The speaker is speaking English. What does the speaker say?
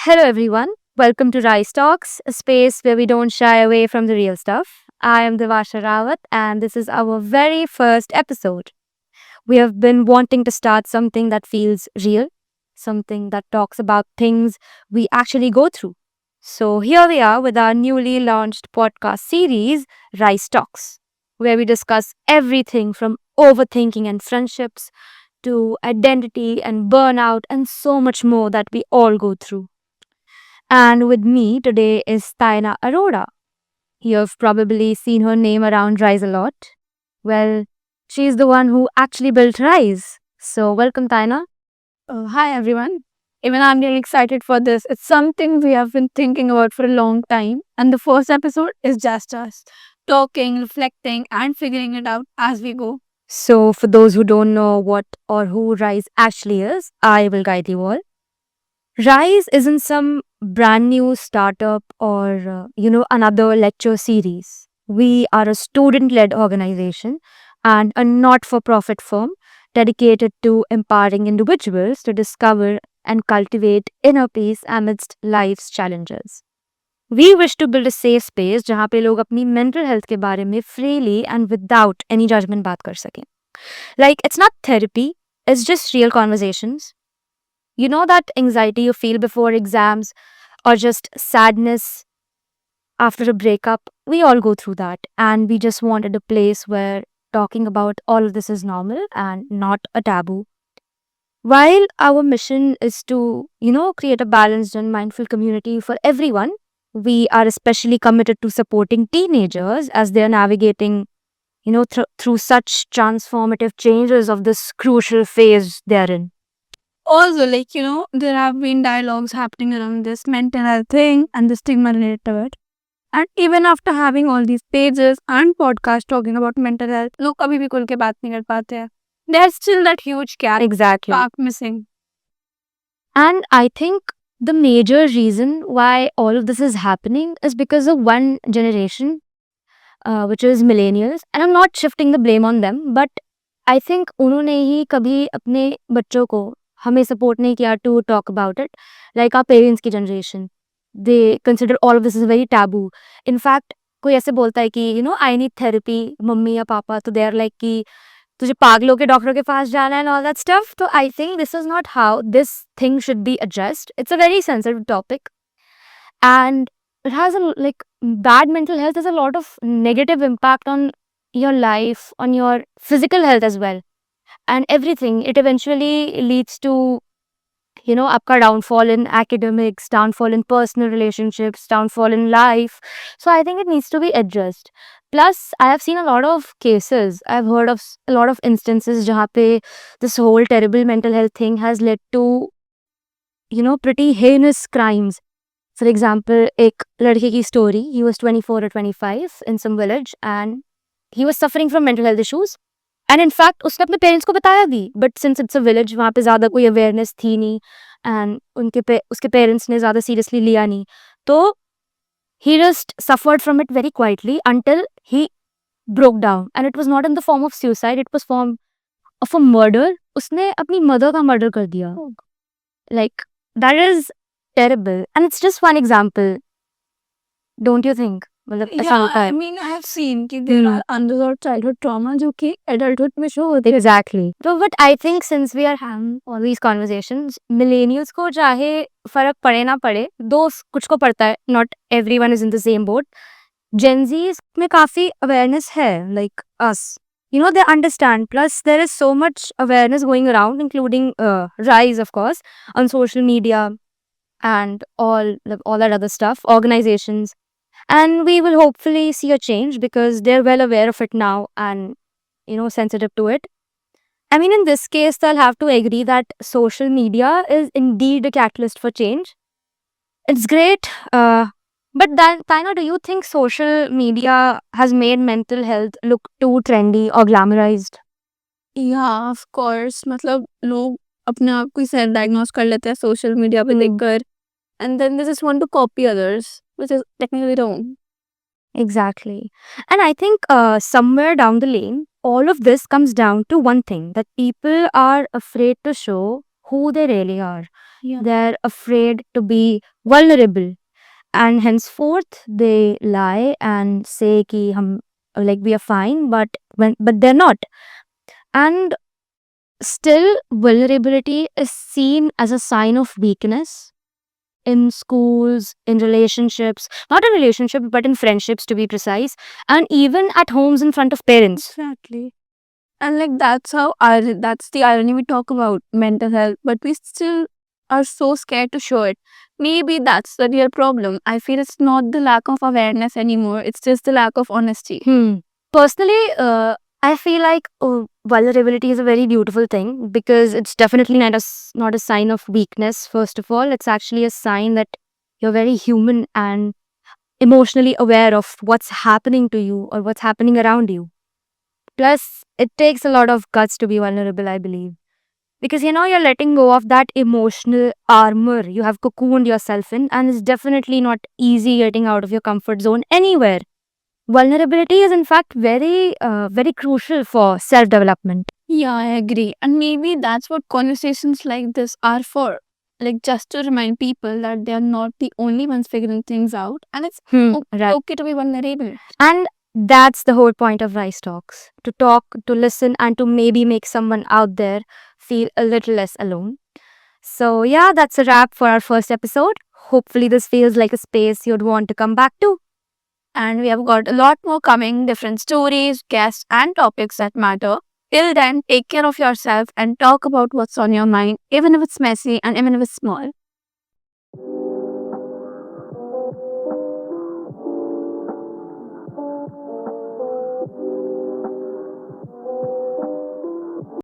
Hello, everyone. Welcome to Rise Talks, a space where we don't shy away from the real stuff. I am Devasha Rawat, and this is our very first episode. We have been wanting to start something that feels real, something that talks about things we actually go through. So, here we are with our newly launched podcast series, Rise Talks, where we discuss everything from overthinking and friendships to identity and burnout and so much more that we all go through. And with me today is Taina Arora. You've probably seen her name around Rise a lot. Well, she's the one who actually built Rise. So, welcome, Taina. Hi everyone. Even I'm really excited for this. It's something we have been thinking about for a long time, and the first episode is just us talking, reflecting, and figuring it out as we go. So, for those who don't know what or who Rise actually is, I will guide you all. Rise isn't some brand new startup or, another lecture series. We are a student led organization and a not for profit firm dedicated to empowering individuals to discover and cultivate inner peace amidst life's challenges. We wish to build a safe space जहाँ पे लोग अपनी mental health के बारे में freely and without any judgment बात कर सकें. Like, it's not therapy, it's just real conversations. You know that anxiety you feel before exams or just sadness after a breakup? We all go through that. And we just wanted a place where talking about all of this is normal and not a taboo. While our mission is to, create a balanced and mindful community for everyone, we are especially committed to supporting teenagers as they are navigating, through such transformative changes of this crucial phase they're in. Also, there have been dialogues happening around this mental health thing and the stigma related to it. And even after having all these pages and podcasts talking about mental health, लोग कभी भी खुल के बात नहीं कर पाते हैं. There's still that huge gap Exactly. spark missing. And I think the major reason why all of this is happening is because of one generation, which is millennials. And I'm not shifting the blame on them, but I think उन्होंने ही कभी अपने बच्चों को हमें support नहीं किया to talk about it. Like our parents की generation, they consider all of this is very taboo. In fact, कोई ऐसे बोलता है कि I need therapy, मम्मी या पापा, तो they are like कि तुझे पागलों के डॉक्टर के पास जाना है and all that stuff. So I think this is not how this thing should be addressed. It's a very sensitive topic, and it has bad mental health has a lot of negative impact on your life, on your physical health as well, and everything. It eventually leads to आपका downfall in academics, downfall in personal relationships, downfall in life. So I think it needs to be addressed. Plus, I have seen a lot of cases. I've heard of a lot of instances जहाँ पे this whole terrible mental health thing has led to pretty heinous crimes. For example, एक लड़के की story. He was 24 or 25 in some village and he was suffering from mental health issues. And in fact उसने अपने parents को बताया भी, but since it's a village वहाँ पे ज़्यादा कोई अवेयरनेस थी नहीं एंड उसके पेरेंट्स ने ज़्यादा सीरियसली लिया नहीं, तो he just suffered from it very quietly until he broke down, and it was not in the form of suicide, it was form of a murder. उसने अपनी मदर का मर्डर कर दिया. Like that is terrible and it's just one example. Don't you think? मतलब ऐसा होता है. I mean, I have seen कि there are unresolved childhood trauma जो कि adulthood में show होते हैं. Exactly. So, but I think since we are having all these conversations, millennials को चाहे फर्क पड़े ना पड़े, दो कुछ को पड़ता है. Not everyone is in the same boat. Gen Zs में काफी awareness है, like us. They understand. Plus, there is so much awareness going around, including Rise, of course, on social media and all that other stuff, organizations. And we will hopefully see a change because they're well aware of it now and sensitive to it. I mean, in this case, they'll have to agree that social media is indeed a catalyst for change. It's great. But then, Taina, do you think social media has made mental health look too trendy or glamorized? Yeah, of course. मतलब लोग अपने आप को self diagnose कर लेते हैं social media पे देखकर, and then they just want to copy others, which is technically wrong. Exactly. And I think somewhere down the lane, all of this comes down to one thing, that people are afraid to show who they really are. Yeah. They're afraid to be vulnerable, and henceforth they lie and say ki hum, like we are fine, but they're not. And still, vulnerability is seen as a sign of weakness in schools, in relationships, not in relationships, but in friendships to be precise, and even at homes in front of parents. Exactly. And like that's the irony. We talk about mental health, but we still are so scared to show it. Maybe that's the real problem. I feel it's not the lack of awareness anymore. It's just the lack of honesty. Personally, I feel like vulnerability is a very beautiful thing because it's definitely not a sign of weakness. First of all, it's actually a sign that you're very human and emotionally aware of what's happening to you or what's happening around you. Plus, it takes a lot of guts to be vulnerable, I believe. Because you're letting go of that emotional armor you have cocooned yourself in, and it's definitely not easy getting out of your comfort zone anywhere. Vulnerability is, in fact, very crucial for self development. Yeah, I agree. And maybe that's what conversations like this are for. Like just to remind people that they are not the only ones figuring things out, and it's Right. okay to be vulnerable. And that's the whole point of Rice Talks, to talk, to listen, and to maybe make someone out there feel a little less alone. So, yeah, that's a wrap for our first episode. Hopefully, this feels like a space you'd want to come back to. And we have got a lot more coming, different stories, guests, and topics that matter. Till then, take care of yourself and talk about what's on your mind, even if it's messy and even if it's small.